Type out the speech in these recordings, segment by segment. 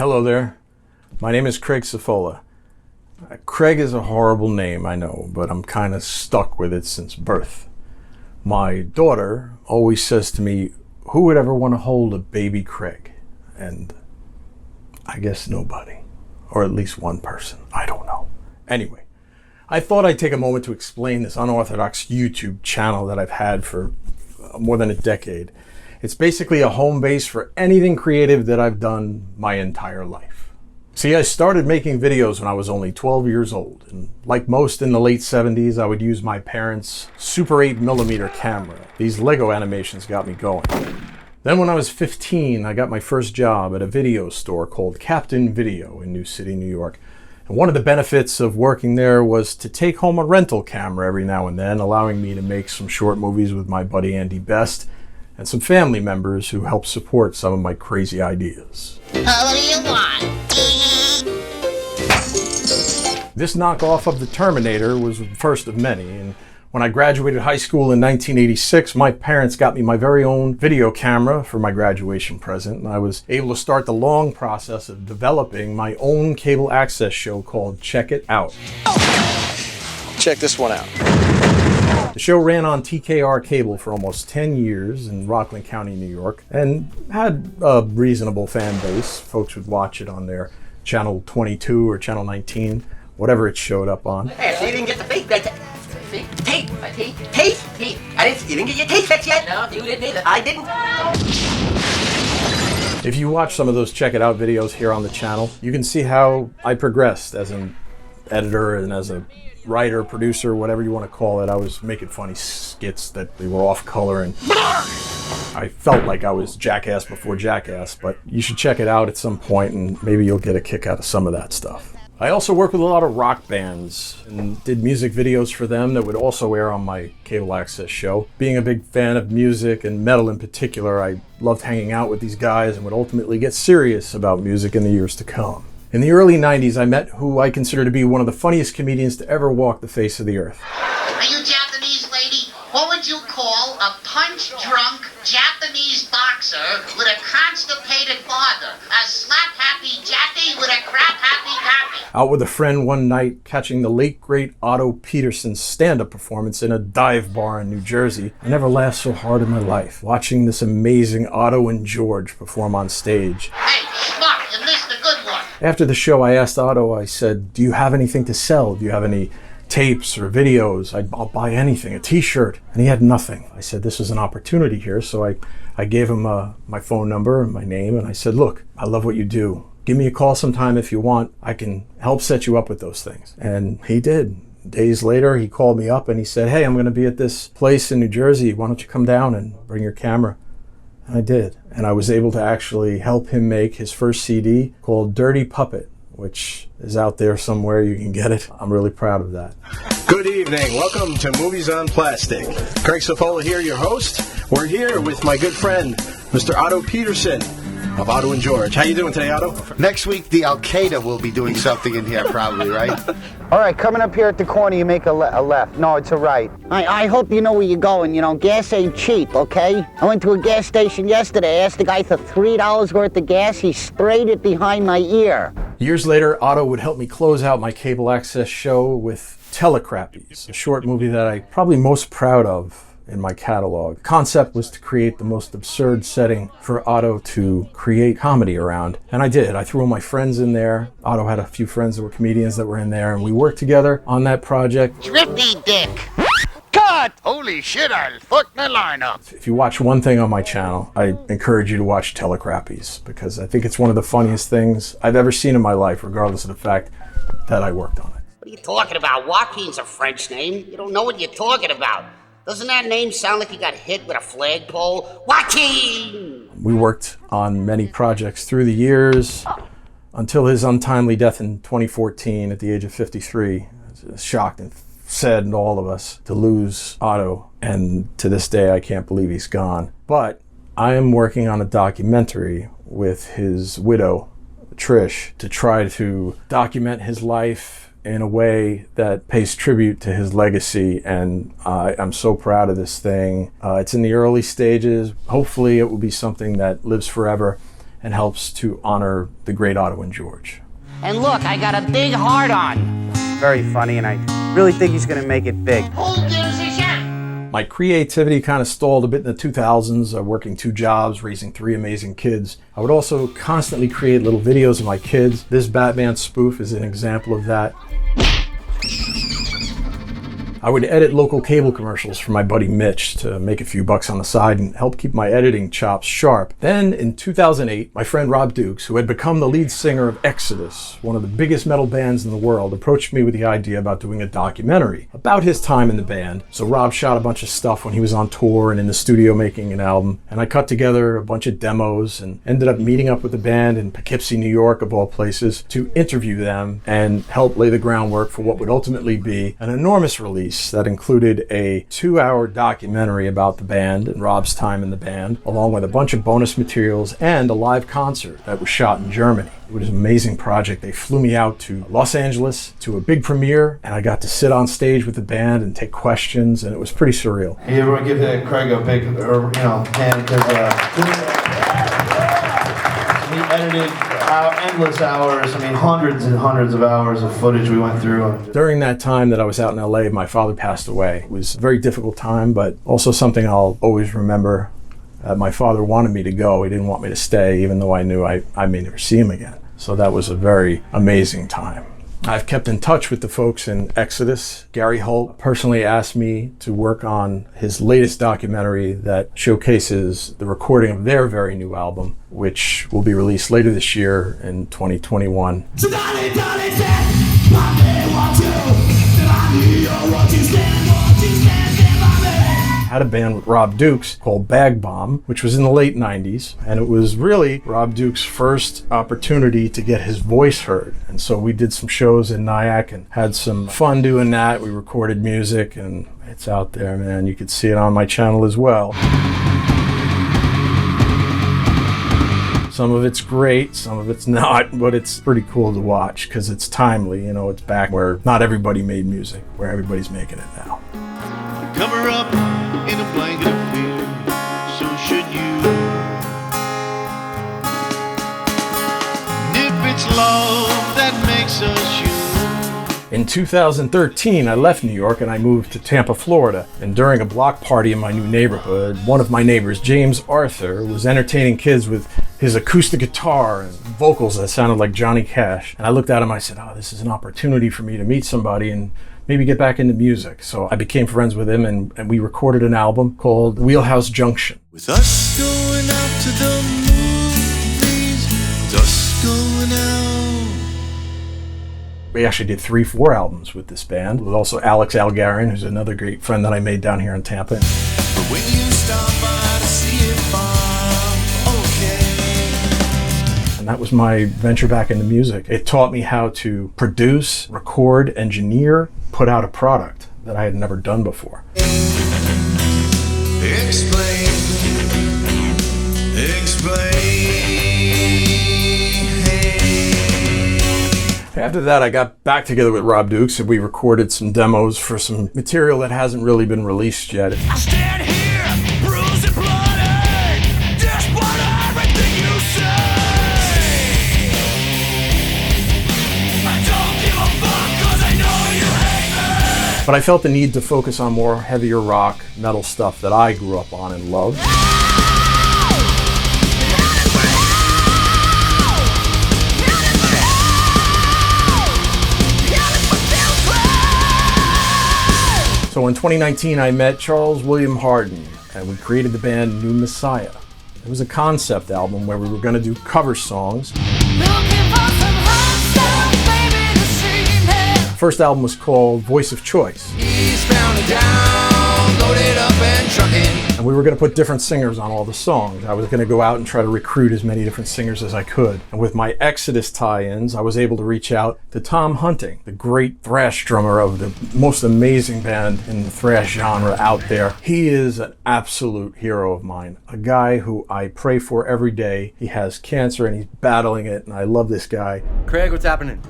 Hello there. My name is Craig Cefola. Craig is a horrible name, I know, but I'm kind of stuck with it since birth. My daughter always says to me, who would ever want to hold a baby Craig? And I guess nobody. Or at least one person. I don't know. Anyway, I thought I'd take a moment to explain this unorthodox YouTube channel that I've had for more than a decade. It's basically a home base for anything creative that I've done my entire life. See, I started making videos when I was only 12 years old, and like most in the late 70s, I would use my parents' Super 8mm camera. These Lego animations got me going. Then when I was 15, I got my first job at a video store called Captain Video in New City, New York. And one of the benefits of working there was to take home a rental camera every now and then, allowing me to make some short movies with my buddy Andy Best and some family members who helped support some of my crazy ideas. What do you want? This knockoff of the Terminator was the first of many, and when I graduated high school in 1986, my parents got me my very own video camera for my graduation present, and I was able to start the long process of developing my own cable access show called Check It Out. Check this one out. The show ran on TKR cable for almost 10 years in Rockland County, New York, and had a reasonable fan base. Folks would watch it on their channel 22 or channel 19, whatever it showed up on. Hey, so you didn't get the fake tape. You didn't get your tape fixed yet? No, you didn't either. I didn't. If you watch some of those Check It Out videos here on the channel, you can see how I progressed as an editor and as a writer, producer, whatever you want to call it. I was making funny skits that they were off color, and I felt like I was Jackass before Jackass, but you should check it out at some point and maybe you'll get a kick out of some of that stuff. I also worked with a lot of rock bands and did music videos for them that would also air on my cable access show. Being a big fan of music and metal in particular, I loved hanging out with these guys and would ultimately get serious about music in the years to come. In the early 90s, I met who I consider to be one of the funniest comedians to ever walk the face of the earth. Are you Japanese, lady? What would you call a punch-drunk Japanese boxer with a constipated father? A slap-happy Jappy with a crap-happy Pappy? Out with a friend one night, catching the late great Otto Peterson's stand-up performance in a dive bar in New Jersey. I never laughed so hard in my life, watching this amazing Otto and George perform on stage. Hey, schmuck, you missed a good one. After the show, I asked Otto, I said, do you have anything to sell? Do you have any tapes or videos? I'll buy anything, a t-shirt. And he had nothing. I said, this is an opportunity here. So I gave him my phone number and my name, and I said, look, I love what you do. Give me a call sometime if you want. I can help set you up with those things. And he did. Days later, he called me up and he said, hey, I'm going to be at this place in New Jersey. Why don't you come down and bring your camera? And I did. And I was able to actually help him make his first CD called Dirty Puppet, which is out there somewhere. You can get it. I'm really proud of that. Good evening. Welcome to Movies on Plastic. Craig Cefola here, your host. We're here with my good friend, Mr. Otto Peterson of Otto and George. How you doing today, Otto? Next week, the Al-Qaeda will be doing something in here, probably, right? All right, coming up here at the corner, you make a left. No, it's a right. I hope you know where you're going. You know, gas ain't cheap, okay? I went to a gas station yesterday, asked the guy for $3 worth of gas. He sprayed it behind my ear. Years later, Otto would help me close out my cable access show with Telecrappies, a short movie that I'm probably most proud of in my catalog. The concept was to create the most absurd setting for Otto to create comedy around. And I did. I threw all my friends in there. Otto had a few friends that were comedians that were in there, and we worked together on that project. Thrifty Dick. Cut! Holy shit, I'll fuck my lineup. If you watch one thing on my channel, I encourage you to watch Telecrappies, because I think it's one of the funniest things I've ever seen in my life, regardless of the fact that I worked on it. What are you talking about? Joaquin's a French name. You don't know what you're talking about. Doesn't that name sound like he got hit with a flagpole? Joaquin! We worked on many projects through the years until his untimely death in 2014 at the age of 53. It shocked and saddened all of us to lose Otto, and to this day I can't believe he's gone. But I am working on a documentary with his widow, Trish, to try to document his life in a way that pays tribute to his legacy, and I'm so proud of this thing. It's in the early stages. Hopefully it will be something that lives forever and helps to honor the great Otto and George. And look, I got a big heart on. Very funny, and I really think he's gonna make it big. Who gives a shit? My creativity kind of stalled a bit in the 2000s, working 2 jobs, raising 3 amazing kids. I would also constantly create little videos of my kids. This Batman spoof is an example of that. I would edit local cable commercials for my buddy Mitch to make a few bucks on the side and help keep my editing chops sharp. Then in 2008, my friend Rob Dukes, who had become the lead singer of Exodus, one of the biggest metal bands in the world, approached me with the idea about doing a documentary about his time in the band. So Rob shot a bunch of stuff when he was on tour and in the studio making an album, and I cut together a bunch of demos and ended up meeting up with the band in Poughkeepsie, New York, of all places, to interview them and help lay the groundwork for what would ultimately be an enormous release that included a 2-hour documentary about the band and Rob's time in the band, along with a bunch of bonus materials and a live concert that was shot in Germany. It was an amazing project. They flew me out to Los Angeles to a big premiere, and I got to sit on stage with the band and take questions, and it was pretty surreal. Hey, everyone give Craig a big, hand, because he edited endless hours, hundreds and hundreds of hours of footage we went through. During that time that I was out in LA, my father passed away. It was a very difficult time, but also something I'll always remember. My father wanted me to go. He didn't want me to stay, even though I knew I may never see him again. So that was a very amazing time. I've kept in touch with the folks in Exodus. Gary Holt personally asked me to work on his latest documentary that showcases the recording of their very new album, which will be released later this year in 2021. I had a band with Rob Dukes called Bag Bomb, which was in the late 90s, and it was really Rob Dukes' first opportunity to get his voice heard. And so we did some shows in Nyack and had some fun doing that. We recorded music, and it's out there, man. You could see it on my channel as well. Some of it's great, some of it's not, but it's pretty cool to watch because it's timely. It's back where not everybody made music, where everybody's making it now. Cover up in a blanket of fear, so should you. And if it's love that makes us you. In 2013, I left New York and I moved to Tampa, Florida. And during a block party in my new neighborhood, one of my neighbors, James Arthur, was entertaining kids with his acoustic guitar and vocals that sounded like Johnny Cash. And I looked at him, I said, oh, this is an opportunity for me to meet somebody and maybe get back into music. So I became friends with him and we recorded an album called Wheelhouse Junction. With us going out to the movies, with us going out. We actually did 3-4 albums with this band, with also Alex Algarian, who's another great friend that I made down here in Tampa. But when you stop by to see it from, okay. And that was my venture back into music. It taught me how to produce, record, engineer, put out a product that I had never done before. Explain. After that, I got back together with Rob Dukes and we recorded some demos for some material that hasn't really been released yet. I stand here, bruised and bloody, despite everything you say. I don't give a fuck 'cause I know you hate me. But I felt the need to focus on more heavier rock, metal stuff that I grew up on and loved. So in 2019, I met Charles William Harden, and we created the band New Messiah. It was a concept album where we were going to do cover songs. First album was called Voice of Choice. Eastbound and down, loaded up and trucking. And we were going to put different singers on all the songs. I was going to go out and try to recruit as many different singers as I could. And with my Exodus tie-ins, I was able to reach out to Tom Hunting, the great thrash drummer of the most amazing band in the thrash genre out there. He is an absolute hero of mine, a guy who I pray for every day. He has cancer and he's battling it, and I love this guy. Craig, what's happening?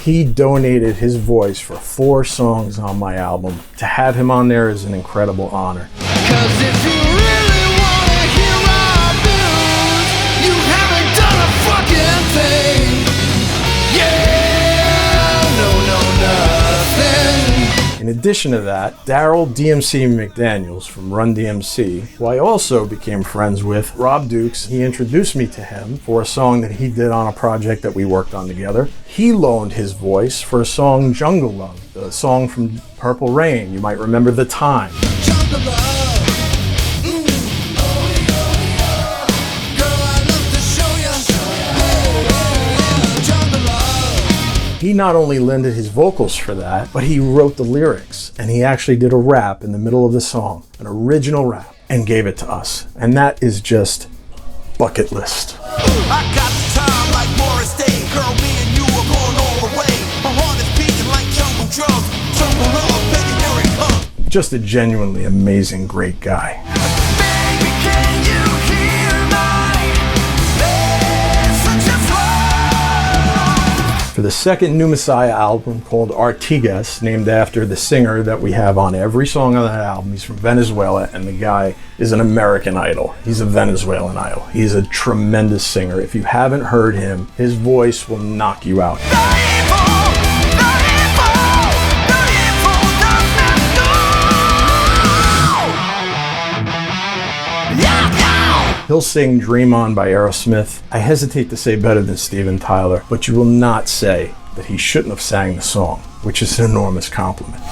He donated his voice for 4 songs on my album. To have him on there is an incredible honor. 'Cause if you really wanna hear our In addition to that, Daryl DMC McDaniels from Run DMC, who I also became friends with, Rob Dukes, he introduced me to him for a song that he did on a project that we worked on together. He loaned his voice for a song, Jungle Love, the song from Purple Rain. You might remember The Time. Jungle love. He not only lended his vocals for that, but he wrote the lyrics, and he actually did a rap in the middle of the song, an original rap, and gave it to us. And that is just bucket list. I got the time like Morris Day. Girl, me and you are going all the way. My heart is beating like jungle drums. Jungle love, baby, here it comes. Just a genuinely amazing, great guy. Baby, can you hear my message of love? For the second New Messiah album called Artigas, named after the singer that we have on every song on that album. He's from Venezuela, and the guy is an American idol. He's a Venezuelan idol. He's a tremendous singer. If you haven't heard him, his voice will knock you out. He'll sing Dream On by Aerosmith. I hesitate to say better than Steven Tyler, but you will not say that he shouldn't have sang the song, which is an enormous compliment.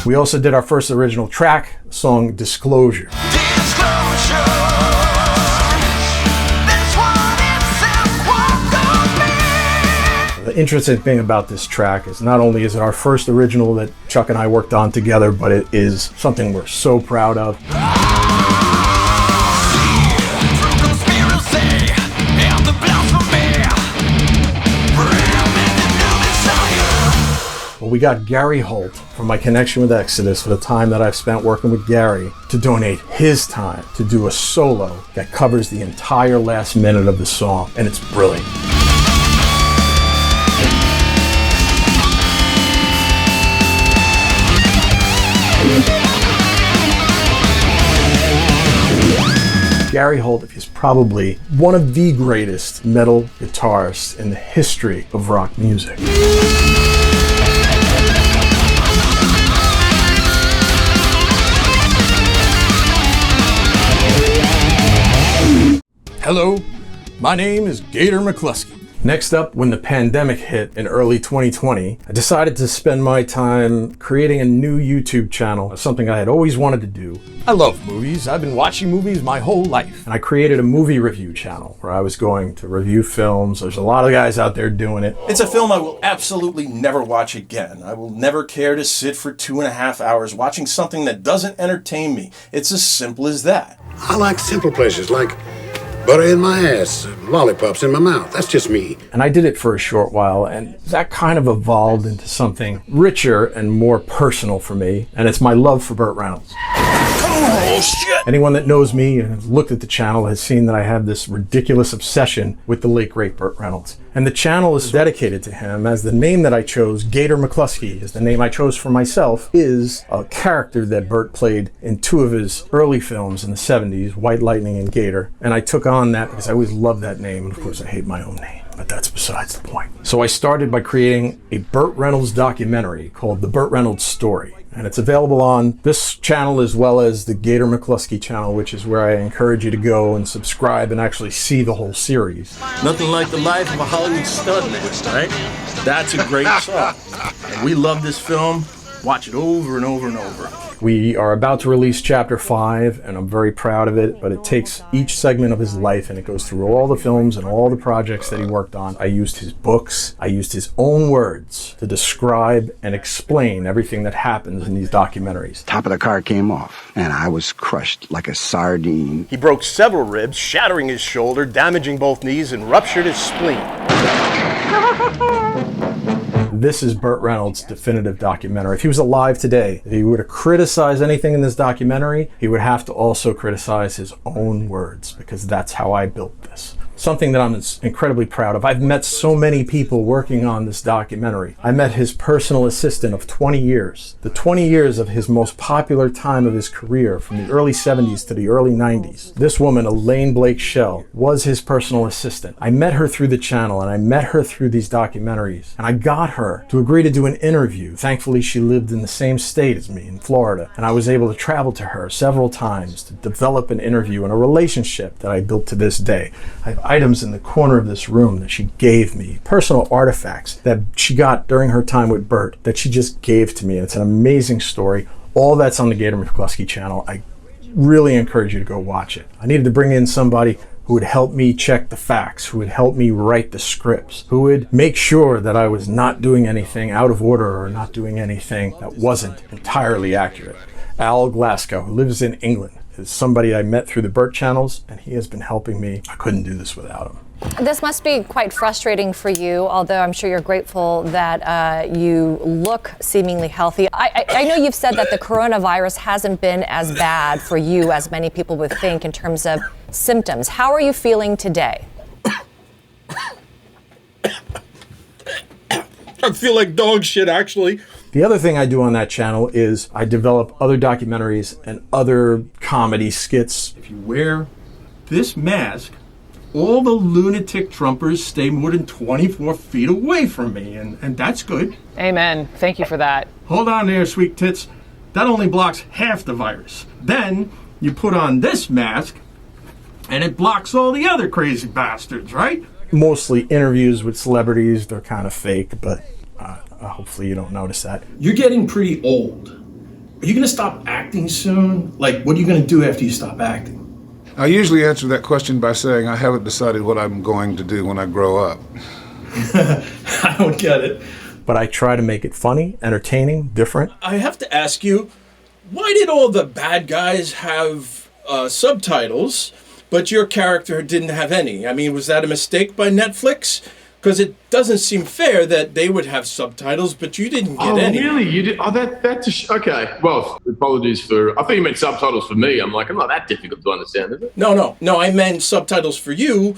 We also did our first original track, the song Disclosure. The interesting thing about this track is not only is it our first original that Chuck and I worked on together, but it is something we're so proud of. Well, we got Gary Holt from my connection with Exodus for the time that I've spent working with Gary to donate his time to do a solo that covers the entire last minute of the song, and it's brilliant. Gary Holt is probably one of the greatest metal guitarists in the history of rock music. Hello, my name is Gator McCluskey. Next up, when the pandemic hit in early 2020, I decided to spend my time creating a new YouTube channel, something I had always wanted to do. I love movies. I've been watching movies my whole life. And I created a movie review channel where I was going to review films. There's a lot of guys out there doing it. It's a film I will absolutely never watch again. I will never care to sit for 2.5 hours watching something that doesn't entertain me. It's as simple as that. I like simple pleasures like butter in my ass, lollipops in my mouth. That's just me. And I did it for a short while, and that kind of evolved into something richer and more personal for me, and it's my love for Burt Reynolds. Oh, shit! Anyone that knows me and has looked at the channel has seen that I have this ridiculous obsession with the late great Burt Reynolds. And the channel is dedicated to him, as the name that I chose, Gator McCluskey, is the name I chose for myself, is a character that Burt played in 2 of his early films in the 70s, White Lightning and Gator. And I took on that because I always loved that name, and of course I hate my own name, but that's besides the point. So I started by creating a Burt Reynolds documentary called The Burt Reynolds Story. And it's available on this channel as well as the Gator McCluskey channel, which is where I encourage you to go and subscribe and actually see the whole series. Nothing like the life of a Hollywood stuntman, right? That's a great song. And we love this film. Watch it over and over and over. We are about to release Chapter 5, and I'm very proud of it, but it takes each segment of his life and it goes through all the films and all the projects that he worked on. I used his books, I used his own words to describe and explain everything that happens in these documentaries. Top of the car came off, and I was crushed like a sardine. He broke several ribs, shattering his shoulder, damaging both knees, and ruptured his spleen. This is Burt Reynolds' definitive documentary. If he was alive today, if he were to criticize anything in this documentary, he would have to also criticize his own words, because that's how I built this. something that I'm incredibly proud of. I've met so many people working on this documentary. I met his personal assistant of 20 years. The 20 years of his most popular time of his career, from the early 70s to the early 90s. This woman, Elaine Blake Shell, was his personal assistant. I met her through the channel, and I met her through these documentaries. And I got her to agree to do an interview. Thankfully, she lived in the same state as me, in Florida. And I was able to travel to her several times to develop an interview and a relationship that I built to this day. I have items in the corner of this room that she gave me, personal artifacts that she got during her time with Bert that she just gave to me. And it's an amazing story. All that's on the Gator McCluskey channel. I really encourage you to go watch it. I needed to bring in somebody who would help me check the facts, who would help me write the scripts, who would make sure that I was not doing anything out of order or not doing anything that wasn't entirely accurate. Al Glasgow, who lives in England, is somebody I met through the Burt channels, and he has been helping me. I couldn't do this without him. This must be quite frustrating for you, although I'm sure you're grateful that you look seemingly healthy. I know you've said that the coronavirus hasn't been as bad for you as many people would think in terms of symptoms. How are you feeling today? I feel like dog shit, actually. The other thing I do on that channel is I develop other documentaries and other comedy skits. If you wear this mask, all the lunatic Trumpers stay more than 24 feet away from me, and that's good. Amen. Thank you for that. Hold on there, sweet tits. That only blocks half the virus. Then you put on this mask, and it blocks all the other crazy bastards, right? Mostly interviews with celebrities. They're kind of fake, but hopefully you don't notice that. You're getting pretty old. Are you going to stop acting soon? Like, what are you going to do after you stop acting? I usually answer that question by saying I haven't decided what I'm going to do when I grow up. I don't get it. But I try to make it funny, entertaining, different. I have to ask you, why did all the bad guys have subtitles, but your character didn't have any? I mean, was that a mistake by Netflix? Because it doesn't seem fair that they would have subtitles, but you didn't get any. Oh, really? You did? Oh, that's okay. Well, apologies for. I thought you meant subtitles for me. I'm like, I'm not that difficult to understand, is it? No. I meant subtitles for you.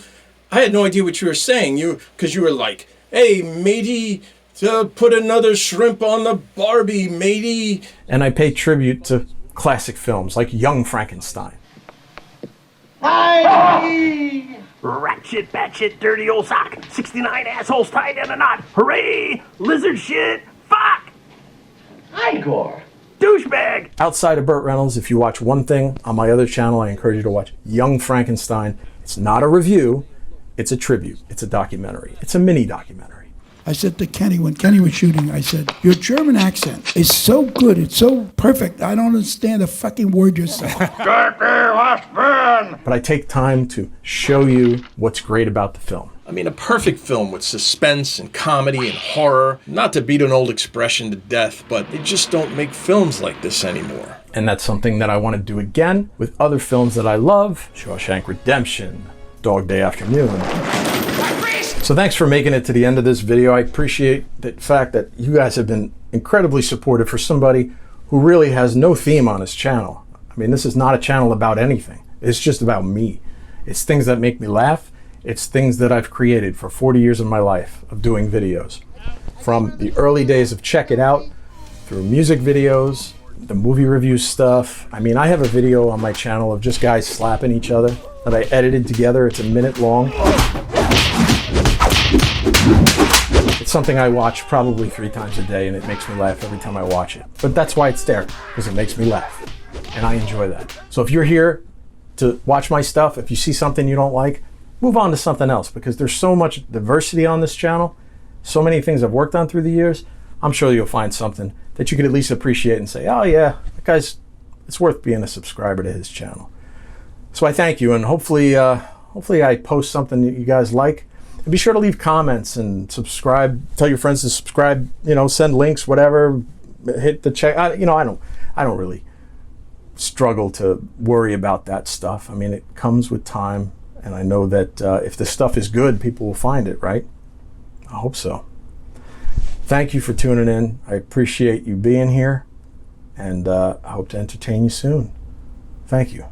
I had no idea what you were saying. Because you were like, "Hey, matey, to put another shrimp on the Barbie, matey." And I pay tribute to classic films like Young Frankenstein. Hi! Rat shit, bat shit, dirty old sock. 69 assholes tied in a knot. Hooray! Lizard shit. Fuck! Igor! Douchebag! Outside of Burt Reynolds, if you watch one thing on my other channel, I encourage you to watch Young Frankenstein. It's not a review. It's a tribute. It's a documentary. It's a mini documentary. I said to Kenny, when Kenny was shooting, I said, your German accent is so good, it's so perfect, I don't understand a fucking word you're saying. But I take time to show you what's great about the film. I mean, a perfect film with suspense and comedy and horror. Not to beat an old expression to death, but they just don't make films like this anymore. And that's something that I want to do again with other films that I love. Shawshank Redemption, Dog Day Afternoon. So thanks for making it to the end of this video. I appreciate the fact that you guys have been incredibly supportive for somebody who really has no theme on his channel. I mean, this is not a channel about anything. It's just about me. It's things that make me laugh. It's things that I've created for 40 years of my life of doing videos. From the early days of Check It Out, through music videos, the movie review stuff. I mean, I have a video on my channel of just guys slapping each other that I edited together. It's a minute long. It's something I watch probably 3 times a day, and it makes me laugh every time I watch it. But that's why it's there, because it makes me laugh, and I enjoy that. So if you're here to watch my stuff, if you see something you don't like, move on to something else, because there's so much diversity on this channel, so many things I've worked on through the years. I'm sure you'll find something that you could at least appreciate and say, oh yeah, that guy's, it's worth being a subscriber to his channel. So I thank you, and hopefully I post something that you guys like. And be sure to leave comments and subscribe. Tell your friends to subscribe. You know, send links, whatever. Hit the check. I don't really struggle to worry about that stuff. I mean, it comes with time, and I know that if the stuff is good, people will find it, right? I hope so. Thank you for tuning in. I appreciate you being here, and I hope to entertain you soon. Thank you.